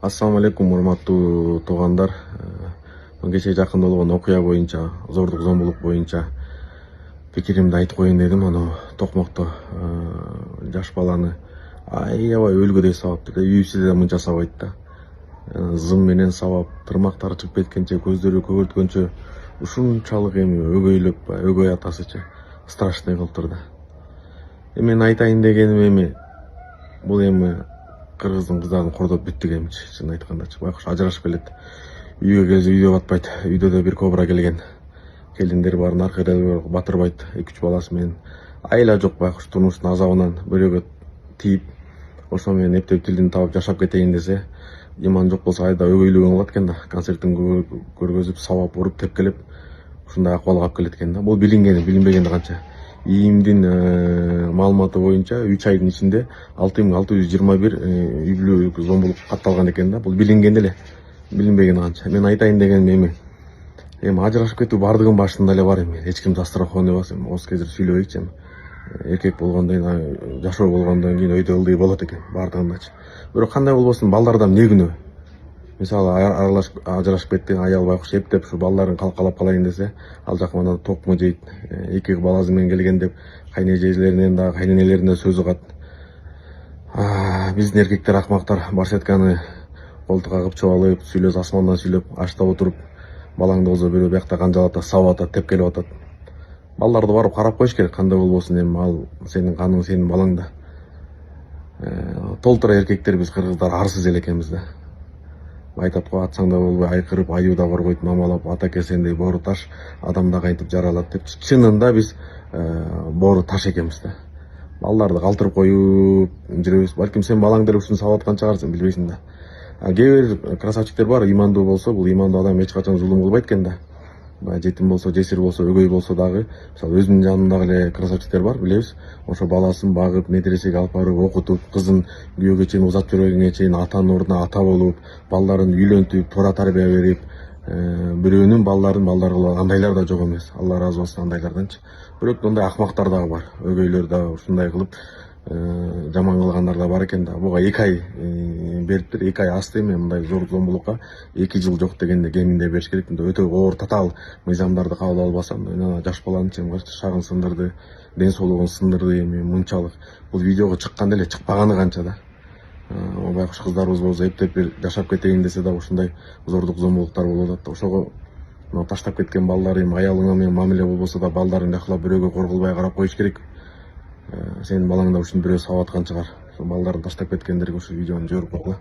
Ассаламу алейкум, урматтуу туугандар. Кечээ жакында болгон окуя боюнча, зордук зомбулук боюнча пикиримди айтып коеюн дедим. Аны Токмокто жаш баланы аябай өлгөдөй сабап, үйүсү да мынча сабайт да. Зым менен сабап, тырмактары чыгып кеткенче, көздөрү көгөрткөнчө ушунчалык эми өгөйлөп, өгөй атасычы страшный кылып турду. Мен айтайын дегеним эми бул эми кыргыздын кыздарын кордоп бүттүк эмичи, чын айткандачы. Байкуш ажырашып келет. Үйгө келсе үйдө батпайт. Үйдө да бир кобра келген. Келиндер бар, наркы батырбайт. 2-3 баласы менен. Айла жок байкуш, турмуштун азабынан бирөөгө тийип, ошо менен эптеп тилин таап жашап кетейин десе, иман жок болсо айда өгөйлүгүн кылат экен да. Концертин көргөзүп, сабап, уруп, тепкелеп, ушундай акыбалга алып келет экен да. Бул билинбегени канча. ИИМдин маалыматы боюнча 3 айдын ичинде 6621 үй бүлөлүк зомбулук катталган экен да. Бул билинген эле, билинбеген канча. Мен айтайын дегеним эми ажырашып кетүү бардыгынын башында эле бар эми. Эч ким застрахованный эмес. Осы кезер сүйлөбөйчү эми. Эркек болгондон кийин, жашоо болгондон кийин өйдө ылдый болот экен бардыгындачы. Бирок кандай болбосун, балдардан эмне күнөө? Мисалы ажырашып кетти, аял байкуш эптеп ушу балдарын калкалап калайын десе, ал жак мына токмо жейт, 2 баласы менен келген деп кайнежелеринен да, кайненелерине сөз угат. Биздин эркектер акмактар барсетканы колтукка кыпчып алып, сүйлөс асмандан сүйлөп, аштап отуруп, балаңды болсо бирөө биякта канжалап атат, сабап атат, тепкелеп атат. Балдарды барып карап коюш керек, кандай болбосун эми ал сенин каның, сенин балаң да. Толтура эркектер биз кыргыздар арсыз эл экенбиз да. Айтат го, атсаң да болбой, айкырып, аюу да коргойт, мамалап, ата келсеңдей боору таш, адам да кантип жаралат деп. Чынында биз боору таш экенбиз да. Балдарды калтырып коюп жүрөбүз. Балким сен балаң деле ушуну сабап аткан чыгарсың, билбейсиң да. Кээ бир красавчиктер бар, имандуу болсо, бул имандуу адам эч качан зулум кылбайт экен да. Жетим болсо, жесир болсо, өгөй болсо дагы, мисалы өзүмдүн жанымдагы эле красавчиктер бар, билебиз. Ошо баласын багып, медресеге алып барып, окутуп, кызын күйөөгө чейин, узатып жүргөнгө чейин атанын ордуна ата болуп, балдарын үйлөнтүп, туура тарбия берип, бирөөнүн балдарын балдар кылып андайлар да жок эмес. Алла ыраазы болсун андайларданчы. Бирок мындай акмактар дагы бар. Өгөйлөр да ушундай кылып жаман кылгандар да бар экен да. Буга 2 ай бериптир, 2 ай асты эми мындай зор зомбулукка 2 жыл жок дегенде кеминде бериш керек. Өтө оор татаал мыйзамдарды кабыл алып алсам, жаш баланычы шагын сындырды, ден соолугун сындырды эми мынчалык. Бул видеого чыкканда эле чыкпаганы канча да. Байкуш кыздарыбыз болсо эптеп бир жашап кетейин десе да ушундай зордук зомбулуктар болуп атат. Ошого таштап кеткен балдар эми аялыңа менен мамиле болбосо да балдарын жакылап бирөөгө кор кылбай карап коюш керек. Сенин балаң да ушуну бирөө сабап аткан чыгар. Балдарын таштап кеткендерге ушу видеону жиберип койгула.